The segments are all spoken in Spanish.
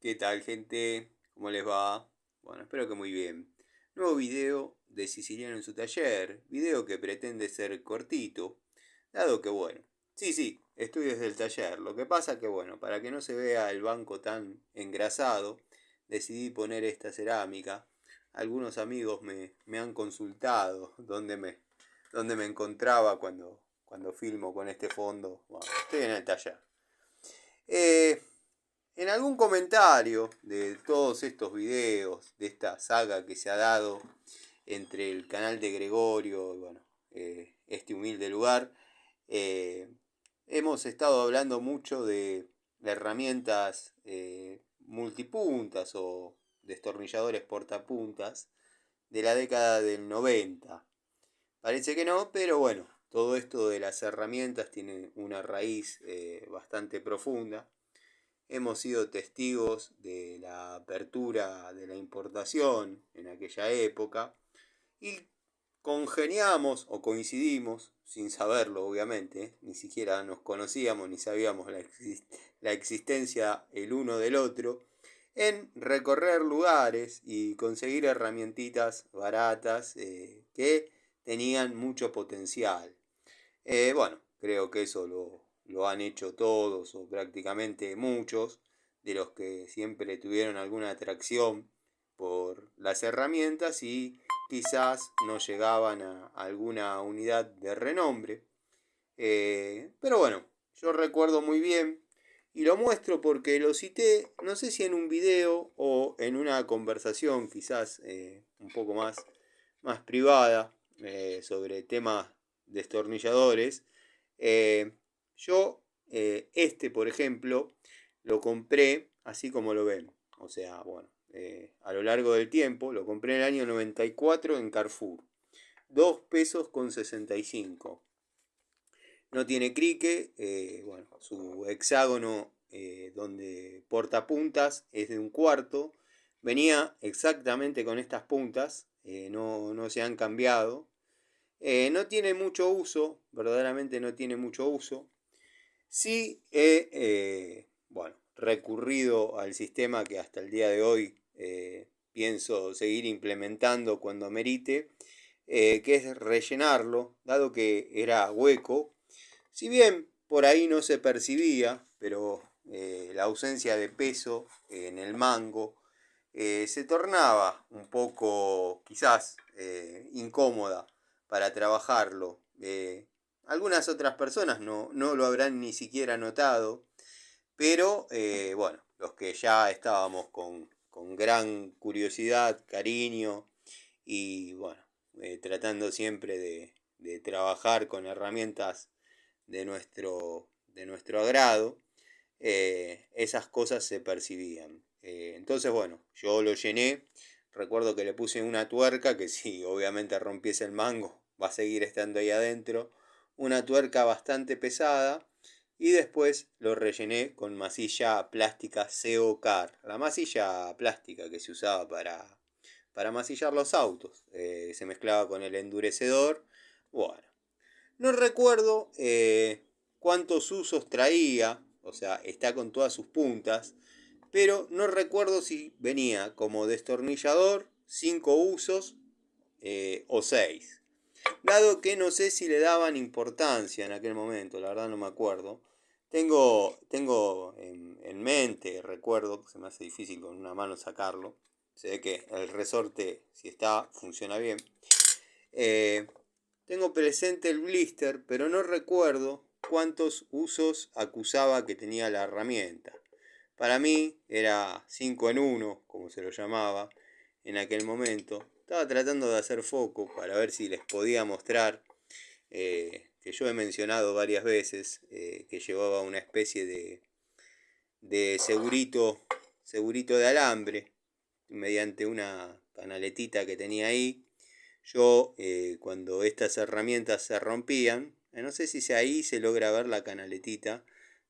¿Qué tal, gente? ¿Cómo les va? Bueno, espero que muy bien. Nuevo video de Siciliano en su taller, video que pretende ser cortito, dado que bueno, sí, estoy desde el taller. Lo que pasa que bueno, para que no se vea el banco tan engrasado, decidí poner esta cerámica. Algunos amigos me han consultado dónde me encontraba cuando filmo con este fondo. Bueno, estoy en el taller. Eh, en algún comentario de todos estos videos, de esta saga que se ha dado entre el canal de Gregorio y bueno, este humilde lugar, eh, hemos estado hablando mucho de herramientas multipuntas o destornilladores portapuntas de la década del 90. Parece que no, pero bueno, todo esto de las herramientas tiene una raíz bastante profunda. Hemos sido testigos de la apertura de la importación en aquella época y congeniamos o coincidimos, sin saberlo obviamente, ni siquiera nos conocíamos ni sabíamos la existencia el uno del otro, en recorrer lugares y conseguir herramientitas baratas que tenían mucho potencial. Bueno, creo que eso lo han hecho todos o prácticamente muchos de los que siempre tuvieron alguna atracción por las herramientas y quizás no llegaban a alguna unidad de renombre. Pero bueno, yo recuerdo muy bien y lo muestro porque lo cité, no sé si en un video o en una conversación quizás un poco más privada sobre temas destornilladores. Eh, yo, por ejemplo, lo compré así como lo ven. O sea, bueno, a lo largo del tiempo, lo compré en el año 94 en Carrefour. 2 pesos con 65. No tiene crique, bueno, su hexágono donde porta puntas es de un cuarto. Venía exactamente con estas puntas, no se han cambiado. No tiene mucho uso, verdaderamente no tiene mucho uso. Sí he, bueno, recurrido al sistema que hasta el día de hoy pienso seguir implementando cuando amerite, que es rellenarlo, dado que era hueco. Si bien por ahí no se percibía, pero la ausencia de peso en el mango se tornaba un poco quizás incómoda para trabajarlo. Algunas otras personas no lo habrán ni siquiera notado, pero bueno, los que ya estábamos con gran curiosidad, cariño y bueno, tratando siempre de trabajar con herramientas de nuestro agrado, esas cosas se percibían. Entonces, bueno, yo lo llené. Recuerdo que le puse una tuerca que si obviamente rompiese el mango va a seguir estando ahí adentro. Una tuerca bastante pesada. Y después lo rellené con masilla plástica CO-Car. La masilla plástica que se usaba para masillar los autos. Se mezclaba con el endurecedor. Bueno, no recuerdo cuántos usos traía, o sea, está con todas sus puntas, pero no recuerdo si venía como destornillador, 5 usos o 6. Dado que no sé si le daban importancia en aquel momento, la verdad no me acuerdo. Tengo en mente, recuerdo, se me hace difícil con una mano sacarlo. Se ve que el resorte, si está, funciona bien. Eh, Tengo presente el blister, pero no recuerdo cuántos usos acusaba que tenía la herramienta. Para mí era 5 en uno, como se lo llamaba en aquel momento. Estaba tratando de hacer foco para ver si les podía mostrar que yo he mencionado varias veces que llevaba una especie de segurito de alambre mediante una canaletita que tenía ahí. Yo, cuando estas herramientas se rompían, no sé si ahí se logra ver la canaletita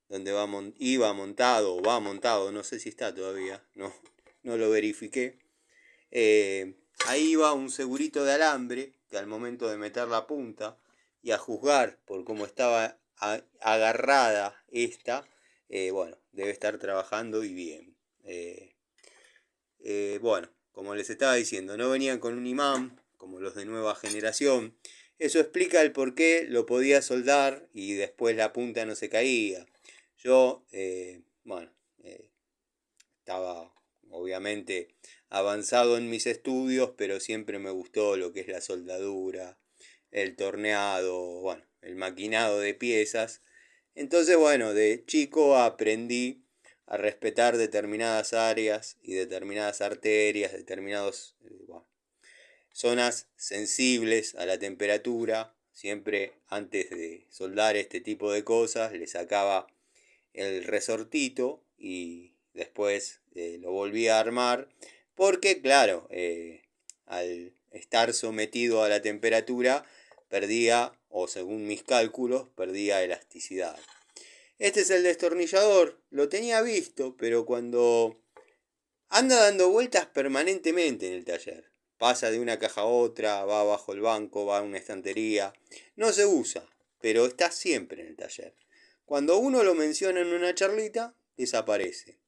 donde iba montado o va montado, no sé si está todavía, no lo verifiqué. Ahí iba un segurito de alambre que al momento de meter la punta y a juzgar por cómo estaba agarrada esta, bueno, debe estar trabajando y bien. Bueno, como les estaba diciendo, no venían con un imán como los de nueva generación. Eso explica el por qué lo podía soldar y después la punta no se caía. Yo, bueno, estaba obviamente avanzado en mis estudios, pero siempre me gustó lo que es la soldadura, el torneado, bueno, el maquinado de piezas. Entonces, bueno, de chico aprendí a respetar determinadas áreas y determinadas arterias, determinadas bueno, zonas sensibles a la temperatura. Siempre antes de soldar este tipo de cosas le sacaba el resortito y después lo volví a armar porque claro, al estar sometido a la temperatura perdía, o según mis cálculos, perdía elasticidad. Este es el destornillador, lo tenía visto, pero cuando anda dando vueltas permanentemente en el taller, pasa de una caja a otra, va bajo el banco, va a una estantería, no se usa, pero está siempre en el taller. Cuando uno lo menciona en una charlita, desaparece.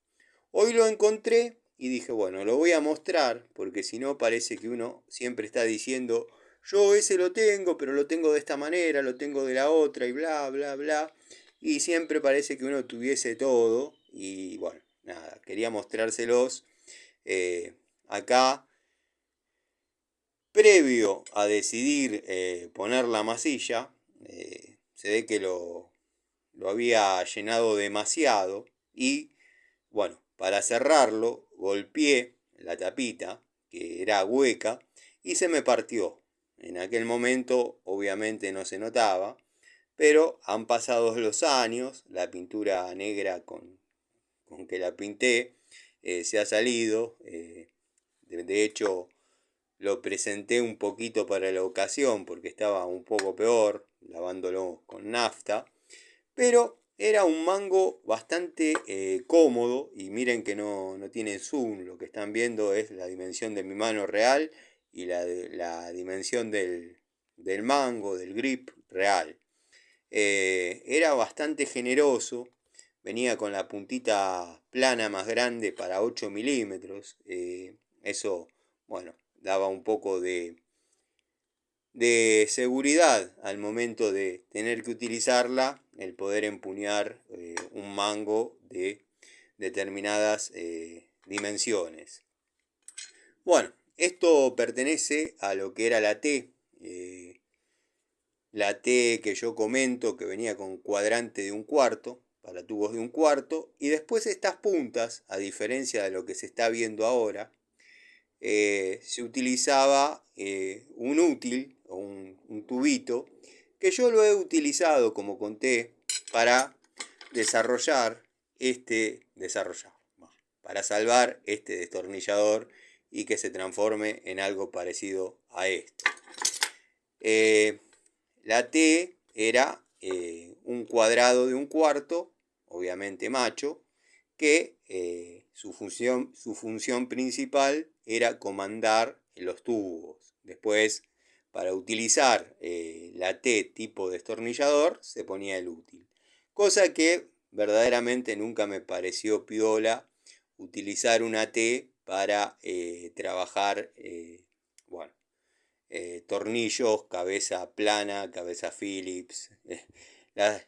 Hoy lo encontré y dije, bueno, lo voy a mostrar, porque si no parece que uno siempre está diciendo, yo ese lo tengo, pero lo tengo de esta manera, lo tengo de la otra y bla, bla, bla. Y siempre parece que uno tuviese todo. Y bueno, nada, quería mostrárselos acá. Previo a decidir poner la masilla, se ve que lo había llenado demasiado y bueno, para cerrarlo golpeé la tapita, que era hueca, y se me partió. En aquel momento obviamente no se notaba, pero han pasado los años, la pintura negra con que la pinté se ha salido. De hecho, lo presenté un poquito para la ocasión porque estaba un poco peor, lavándolo con nafta. Pero era un mango bastante cómodo y miren que no tiene zoom, lo que están viendo es la dimensión de mi mano real y la dimensión del mango, del grip real. Era bastante generoso, venía con la puntita plana más grande para 8 milímetros, eso, bueno, daba un poco de seguridad al momento de tener que utilizarla, el poder empuñar un mango de determinadas dimensiones. Bueno, esto pertenece a lo que era la T que yo comento que venía con cuadrante de un cuarto, para tubos de un cuarto, y después estas puntas, a diferencia de lo que se está viendo ahora, se utilizaba un útil o un tubito que yo lo he utilizado, como conté, para para salvar este destornillador y que se transforme en algo parecido a esto. La T era un cuadrado de un cuarto, obviamente macho, que su función principal era comandar los tubos. Después, para utilizar la T tipo destornillador, se ponía el útil. Cosa que verdaderamente nunca me pareció piola utilizar una T para trabajar, bueno, tornillos, cabeza plana, cabeza Phillips,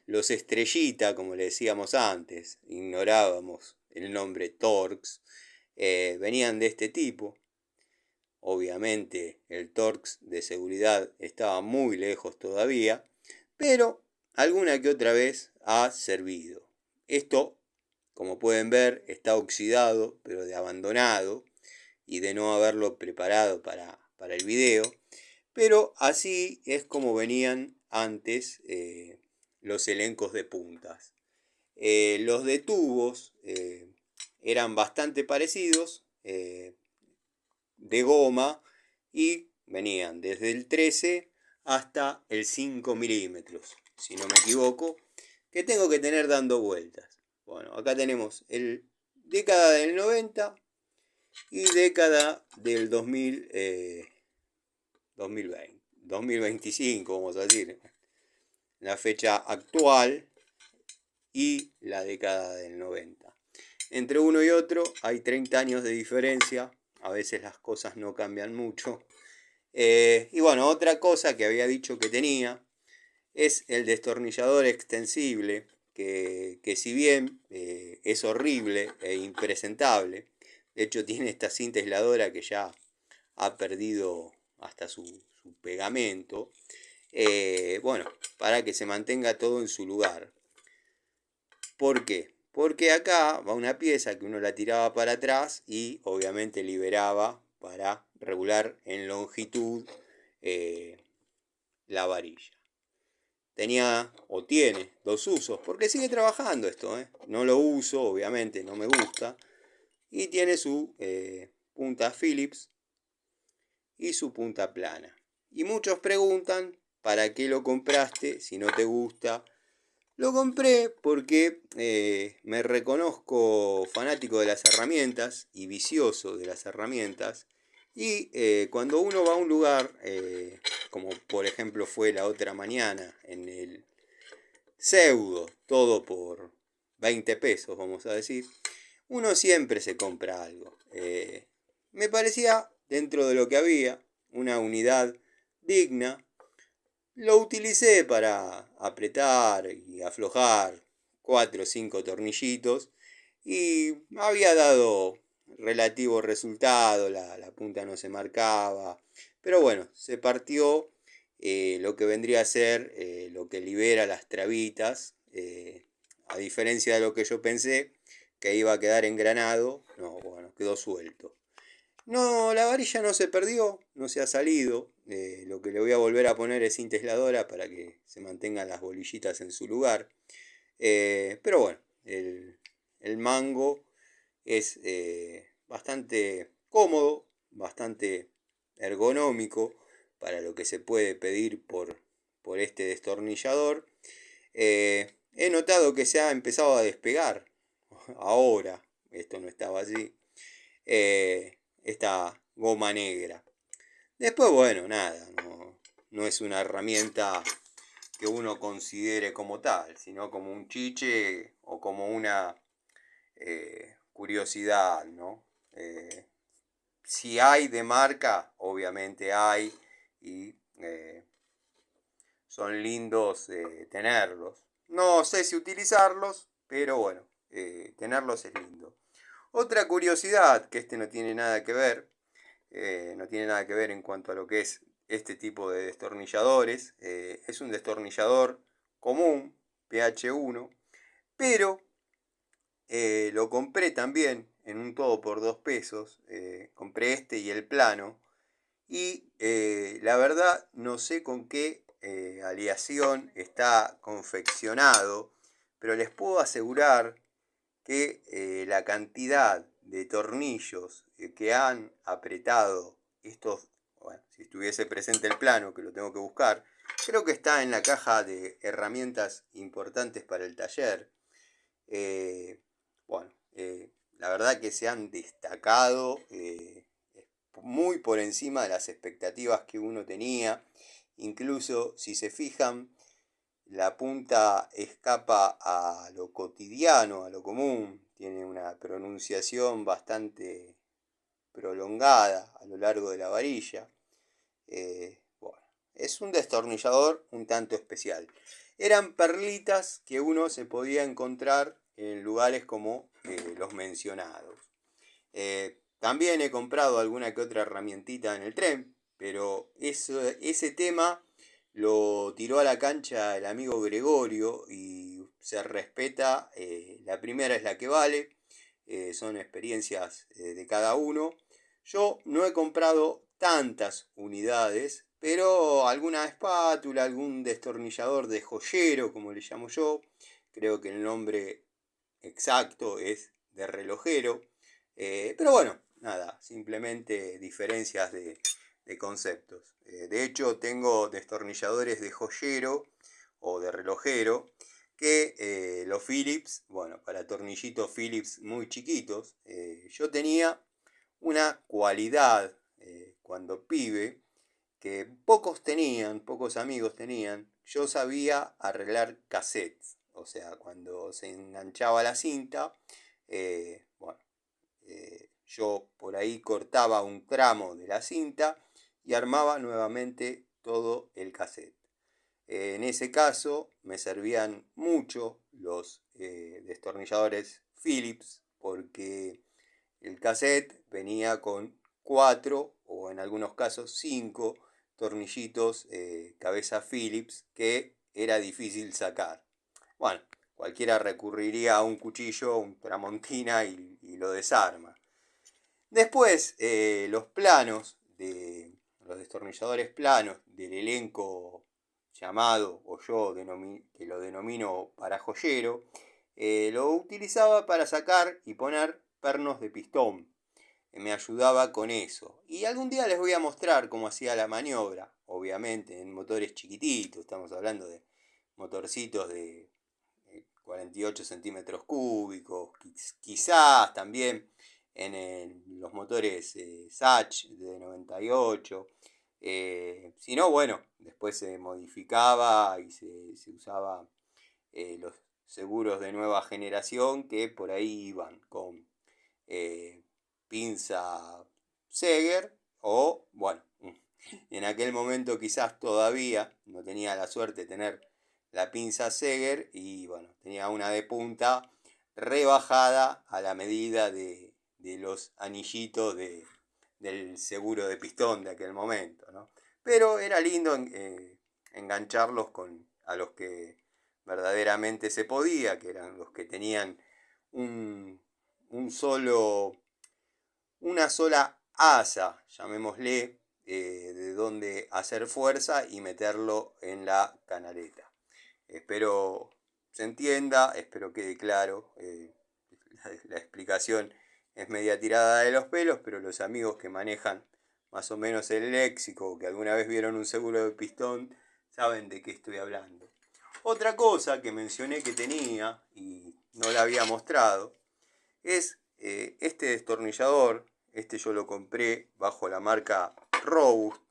los estrellita, como le decíamos antes, ignorábamos el nombre Torx, venían de este tipo. Obviamente el Torx de seguridad estaba muy lejos todavía, pero alguna que otra vez ha servido. Esto, como pueden ver, está oxidado, pero de abandonado y de no haberlo preparado para el video. Pero así es como venían antes los elencos de puntas. Los de tubos eran bastante parecidos, de goma, y venían desde el 13 hasta el 5 milímetros, si no me equivoco, que tengo que tener dando vueltas. Bueno, acá tenemos el década del 90 y década del 2020, 2025, vamos a decir, la fecha actual y la década del 90. entre uno y otro hay 30 años de diferencia. A veces las cosas no cambian mucho. Y bueno, otra cosa que había dicho que tenía es el destornillador extensible, que si bien es horrible e impresentable, de hecho tiene esta cinta aisladora que ya ha perdido hasta su pegamento, bueno, para que se mantenga todo en su lugar. ¿Por qué? Porque acá va una pieza que uno la tiraba para atrás y obviamente liberaba para regular en longitud la varilla. Tenía o tiene dos usos, porque sigue trabajando esto, no lo uso, obviamente, no me gusta. Y tiene su punta Phillips y su punta plana. Y muchos preguntan, ¿para qué lo compraste si no te gusta? Lo compré porque me reconozco fanático de las herramientas y vicioso de las herramientas. Y cuando uno va a un lugar, como por ejemplo fue la otra mañana en el Pseudo, todo por 20 pesos, vamos a decir, uno siempre se compra algo. Me parecía, dentro de lo que había, una unidad digna. Lo utilicé para apretar y aflojar 4 o 5 tornillitos y había dado relativo resultado, la punta no se marcaba, pero bueno, se partió lo que vendría a ser lo que libera las trabitas, a diferencia de lo que yo pensé, que iba a quedar engranado, no, bueno, quedó suelto. No, la varilla no se perdió, no se ha salido. Lo que le voy a volver a poner es cinta aisladora para que se mantengan las bolillitas en su lugar. Pero bueno, el mango es bastante cómodo, bastante ergonómico para lo que se puede pedir por este destornillador. He notado que se ha empezado a despegar ahora, esto no estaba así, esta goma negra. Después, bueno, nada, no es una herramienta que uno considere como tal, sino como un chiche o como una curiosidad, ¿no? Si hay de marca, obviamente hay, y son lindos tenerlos. No sé si utilizarlos, pero bueno, tenerlos es lindo. Otra curiosidad, que este no tiene nada que ver, no tiene nada que ver en cuanto a lo que es este tipo de destornilladores, es un destornillador común, PH1, pero lo compré también en un todo por 2 pesos, compré este y el plano, y la verdad no sé con qué aleación está confeccionado, pero les puedo asegurar que la cantidad de tornillos que han apretado estos, bueno, si estuviese presente el plano, que lo tengo que buscar, creo que está en la caja de herramientas importantes para el taller. Bueno, la verdad que se han destacado muy por encima de las expectativas que uno tenía. Incluso si se fijan, la punta escapa a lo cotidiano, a lo común, tiene una pronunciación bastante prolongada a lo largo de la varilla. Bueno, es un destornillador un tanto especial. Eran perlitas que uno se podía encontrar en lugares como los mencionados. También he comprado alguna que otra herramientita en el tren, pero ese tema lo tiró a la cancha el amigo Gregorio y se respeta, la primera es la que vale, son experiencias de cada uno. Yo no he comprado tantas unidades, pero alguna espátula, algún destornillador de joyero, como le llamo yo, creo que el nombre exacto es de relojero, pero bueno, nada, simplemente diferencias de conceptos. De hecho, tengo destornilladores de joyero o de relojero que los Phillips, bueno, para tornillitos Phillips muy chiquitos, yo tenía una cualidad cuando pibe que pocos amigos tenían. Yo sabía arreglar cassettes, o sea, cuando se enganchaba la cinta, Bueno, yo por ahí cortaba un tramo de la cinta y armaba nuevamente todo el cassette. En ese caso me servían mucho los destornilladores Phillips porque el cassette venía con 4 o en algunos casos 5 tornillitos cabeza Phillips que era difícil sacar. Bueno, cualquiera recurriría a un cuchillo, un tramontina y lo desarma. Después, los destornilladores planos del elenco llamado, o yo que lo denomino parajoyero, lo utilizaba para sacar y poner pernos de pistón. Me ayudaba con eso. Y algún día les voy a mostrar cómo hacía la maniobra, obviamente, en motores chiquititos, estamos hablando de motorcitos de 48 centímetros cúbicos, quizás también en los motores Sach de 98. Si no, bueno, después se modificaba y se usaba los seguros de nueva generación que por ahí iban con pinza Seger o, bueno, en aquel momento quizás todavía no tenía la suerte de tener la pinza Seger y bueno, tenía una de punta rebajada a la medida de los anillitos del seguro de pistón de aquel momento, ¿no? Pero era lindo engancharlos a los que verdaderamente se podía, que eran los que tenían un, un solo, una sola asa, llamémosle, de donde hacer fuerza y meterlo en la canaleta. Espero se entienda, espero quede claro. La explicación es media tirada de los pelos, pero los amigos que manejan más o menos el léxico, que alguna vez vieron un seguro de pistón, saben de qué estoy hablando. Otra cosa que mencioné que tenía y no la había mostrado es este destornillador. Este yo lo compré bajo la marca Robust.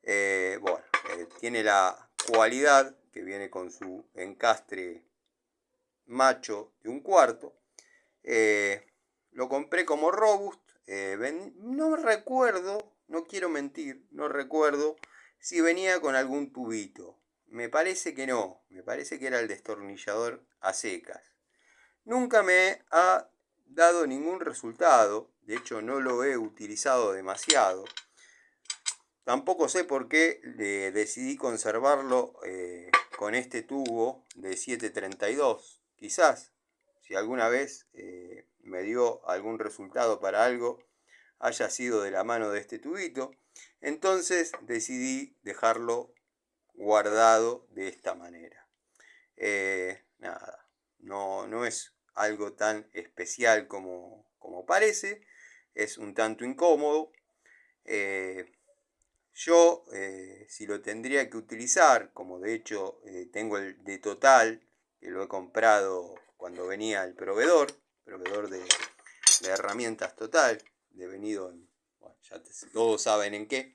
Bueno, tiene la cualidad que viene con su encastre macho de 1/4. Lo compré como Robust. No recuerdo, no quiero mentir, no recuerdo si venía con algún tubito. Me parece que no, me parece que era el destornillador a secas. Nunca me ha dado ningún resultado, de hecho no lo he utilizado demasiado. Tampoco sé por qué decidí conservarlo con este tubo de 732. Quizás, si alguna vez me dio algún resultado para algo, haya sido de la mano de este tubito. Entonces decidí dejarlo guardado de esta manera. Nada, no es algo tan especial como parece. Es un tanto incómodo. Yo, si lo tendría que utilizar, como de hecho tengo el de Total, que lo he comprado cuando venía el proveedor de herramientas Total, de venido en, bueno, ya todos saben en qué,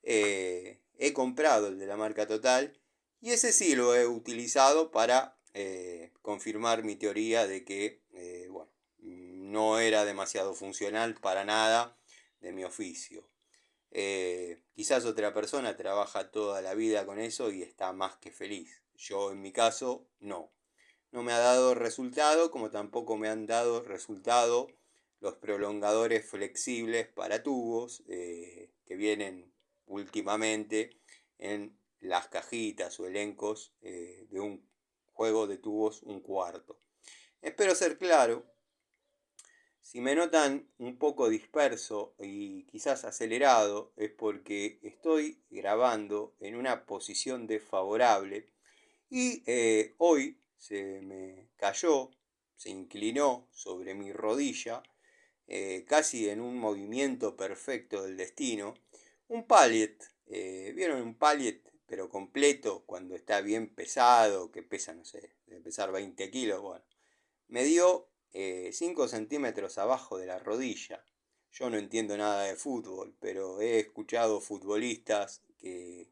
he comprado el de la marca Total y ese sí lo he utilizado para confirmar mi teoría de que, bueno, no era demasiado funcional para nada de mi oficio. Quizás otra persona trabaja toda la vida con eso y está más que feliz. Yo en mi caso no. No me ha dado resultado, como tampoco me han dado resultado los prolongadores flexibles para tubos que vienen últimamente en las cajitas o elencos de un juego de tubos 1/4. Espero ser claro. Si me notan un poco disperso y quizás acelerado es porque estoy grabando en una posición desfavorable y hoy se me cayó, se inclinó sobre mi rodilla, casi en un movimiento perfecto del destino, un pallet. ¿Vieron un pallet pero completo cuando está bien pesado, que pesa, no sé, debe pesar 20 kilos? Bueno, me dio 5 centímetros abajo de la rodilla. Yo no entiendo nada de fútbol, pero he escuchado futbolistas que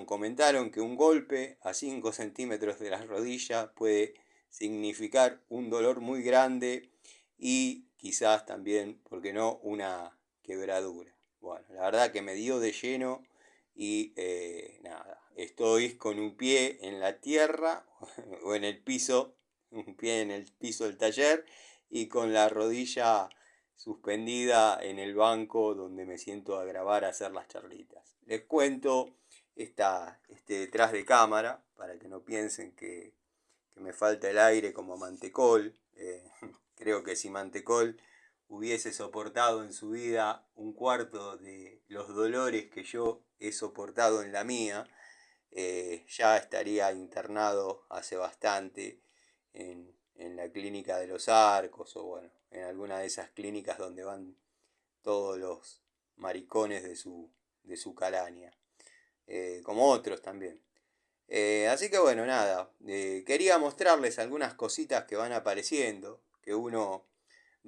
comentaron que un golpe a 5 centímetros de la rodilla puede significar un dolor muy grande y quizás también, ¿por qué no?, una quebradura. Bueno, la verdad que me dio de lleno y nada, estoy con un pie en la tierra o en el piso, un pie en el piso del taller y con la rodilla suspendida en el banco donde me siento a grabar, a hacer las charlitas. Les cuento este detrás de cámara para que no piensen que me falta el aire como Mantecol. Creo que si Mantecol hubiese soportado en su vida un cuarto de los dolores que yo he soportado en la mía, ya estaría internado hace bastante en la clínica de los Arcos o bueno, en alguna de esas clínicas donde van todos los maricones de su calaña, como otros también. Así que bueno, nada, quería mostrarles algunas cositas que van apareciendo, que uno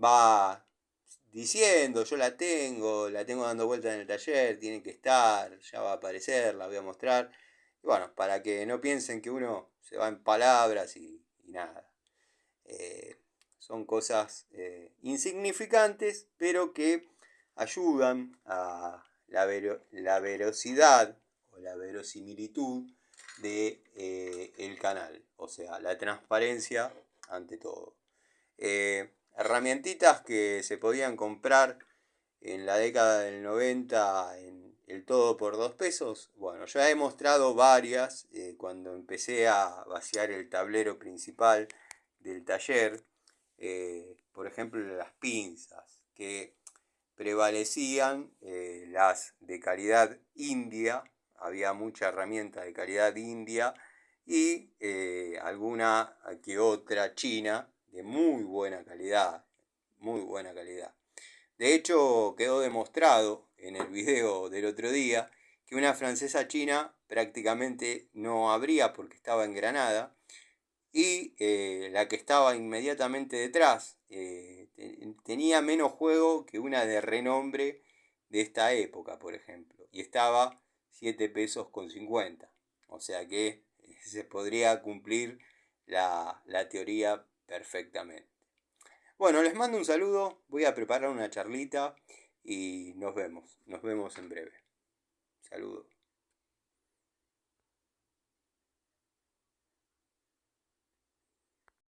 va diciendo, yo la tengo dando vueltas en el taller, tiene que estar, ya va a aparecer, la voy a mostrar. Y bueno, para que no piensen que uno se va en palabras y nada. Son cosas insignificantes, pero que ayudan a la velocidad o la verosimilitud de el canal, o sea, la transparencia ante todo. Herramientitas que se podían comprar en la década del 90 en el todo por 2 pesos. Bueno, ya he mostrado varias cuando empecé a vaciar el tablero principal del taller. Por ejemplo, las pinzas, que prevalecían las de calidad india, había mucha herramienta de calidad india y alguna que otra china de muy buena calidad, muy buena calidad. De hecho, quedó demostrado en el video del otro día que una francesa china prácticamente no abría porque estaba engranada y la que estaba inmediatamente detrás tenía menos juego que una de renombre de esta época, por ejemplo, y estaba 7 pesos con 50. O sea que se podría cumplir la teoría perfectamente. Bueno, les mando un saludo, voy a preparar una charlita y nos vemos en breve. Saludos.